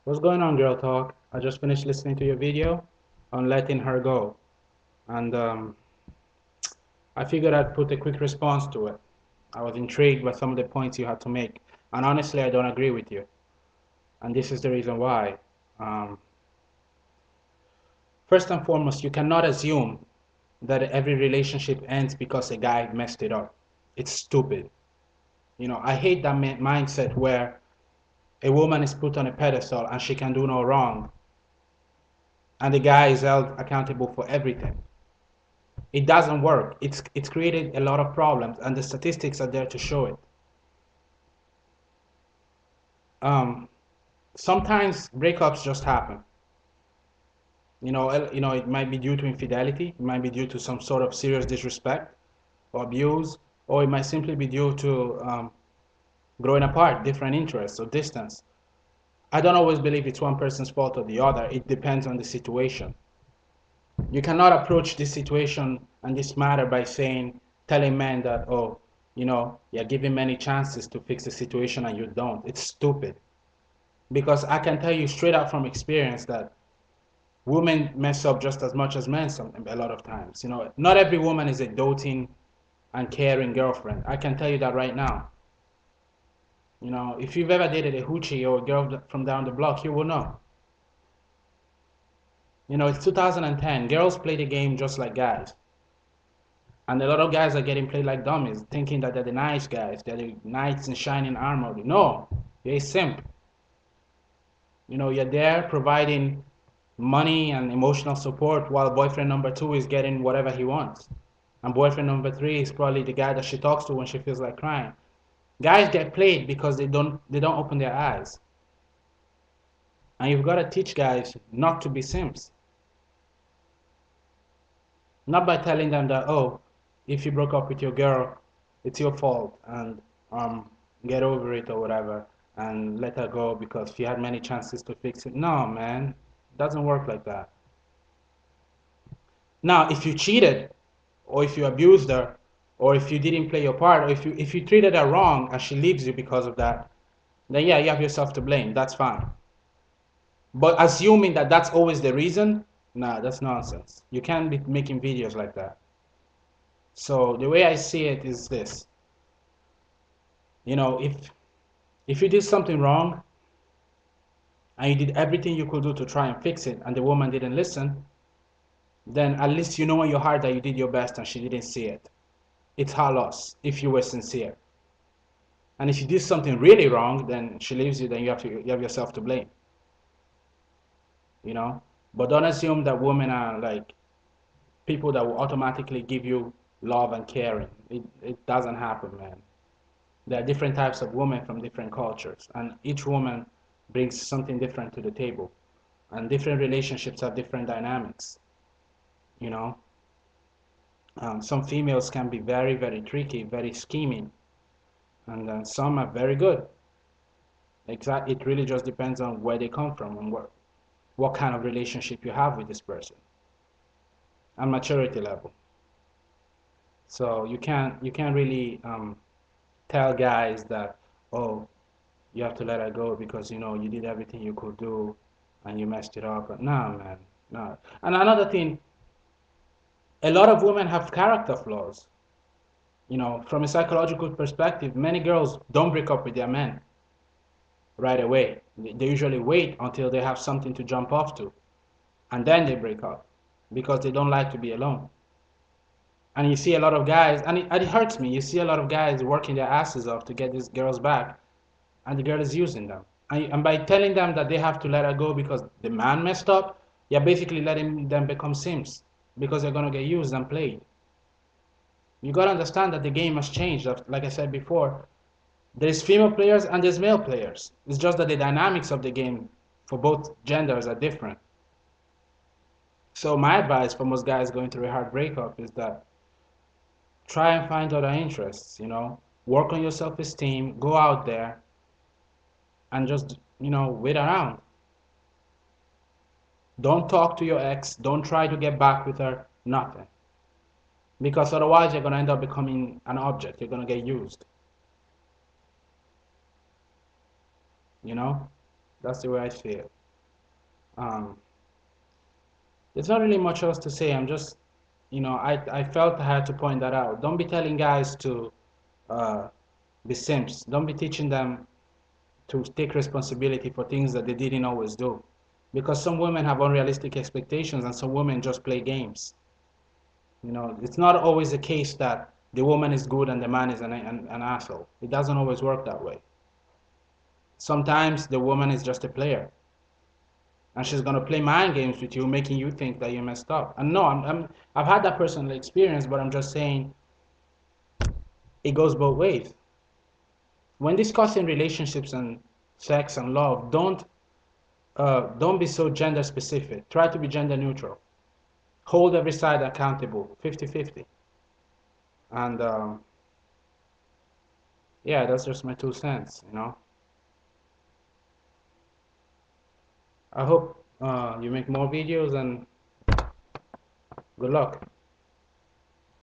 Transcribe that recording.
What's going on, Girl Talk? I just finished listening to your video on letting her go, and I figured I'd put a quick response to it. I was intrigued by some of the points you had to make, and honestly, I don't agree with you, and this is the reason why. Um, First and foremost, you cannot assume that every relationship ends because a guy messed it up. It's stupid. I hate that mindset where a woman is put on a pedestal and she can do no wrong, and the guy is held accountable for everything. It doesn't work. It's created a lot of problems, and the statistics are there to show it. Um, Sometimes breakups just happen. It might be due to infidelity, it might be due to some sort of serious disrespect or abuse, or it might simply be due to growing apart, different interests or distance. I don't always believe it's one person's fault or the other. It depends on the situation. You cannot approach this situation and this matter by telling men that, oh, you're giving many chances to fix the situation and you don't. It's stupid. Because I can tell you straight out from experience that women mess up just as much as men a lot of times. Not every woman is a doting and caring girlfriend. I can tell you that right now. If you've ever dated a hoochie or a girl from down the block, you will know. It's 2010. Girls play the game just like guys. And a lot of guys are getting played like dummies, thinking that they're the nice guys, they're the knights in shining armor. No, you're a simp. You're there providing money and emotional support while boyfriend number two is getting whatever he wants. And boyfriend number three is probably the guy that she talks to when she feels like crying. Guys get played because they don't open their eyes. And you've got to teach guys not to be simps. Not by telling them that, oh, if you broke up with your girl, it's your fault and get over it or whatever and let her go because she had many chances to fix it. No, man, it doesn't work like that. Now, if you cheated or if you abused her or if you didn't play your part or if you treated her wrong and she leaves you because of that, then yeah, you have yourself to blame. That's fine. But assuming that that's always the reason, nah, that's nonsense. You can't be making videos like that. So the way I see it is this. If you did something wrong and you did everything you could do to try and fix it and the woman didn't listen, then at least you know in your heart that you did your best and she didn't see it. It's her loss if you were sincere. And if you did something really wrong, then she leaves you, then you have yourself to blame. But don't assume that women are like people that will automatically give you love and caring. It doesn't happen, man. There are different types of women from different cultures, and each woman brings something different to the table. And different relationships have different dynamics. You know, some females can be very, very tricky, very scheming, and then some are very good. It really just depends on where they come from and what kind of relationship you have with this person and maturity level. So you can't really tell guys that, oh, you have to let her go because you did everything you could do and you messed it up. But no, man, no. And another thing, a lot of women have character flaws. From a psychological perspective, many girls don't break up with their men right away. They usually wait until they have something to jump off to, and then they break up because they don't like to be alone. And you see a lot of guys, and it hurts me. You see a lot of guys working their asses off to get these girls back, and the girl is using them. And by telling them that they have to let her go because the man messed up, you're basically letting them become simps because they're gonna get used and played. You gotta understand that the game has changed. Like I said before, there's female players and there's male players. It's just that the dynamics of the game for both genders are different. So my advice for most guys going through a hard breakup is that try and find other interests, work on your self-esteem, go out there and just, wait around. Don't talk to your ex, don't try to get back with her, nothing. Because otherwise you're going to end up becoming an object, you're going to get used, you know? That's the way I feel. Um, there's not really much else to say. I'm just, I felt I had to point that out. Don't be telling guys to uh, be simps. Don't be teaching them to take responsibility for things that they didn't always do. Because some women have unrealistic expectations and some women just play games. It's not always the case that the woman is good and the man is an asshole. It doesn't always work that way. Sometimes the woman is just a player and she's gonna play mind games with you, making you think that you messed up. And no, I've had that personal experience, but I'm just saying it goes both ways. When discussing relationships and sex and love, don't be so gender specific. Try to be gender neutral. Hold every side accountable, 50-50. And yeah, that's just my 2 cents. I hope you make more videos and good luck.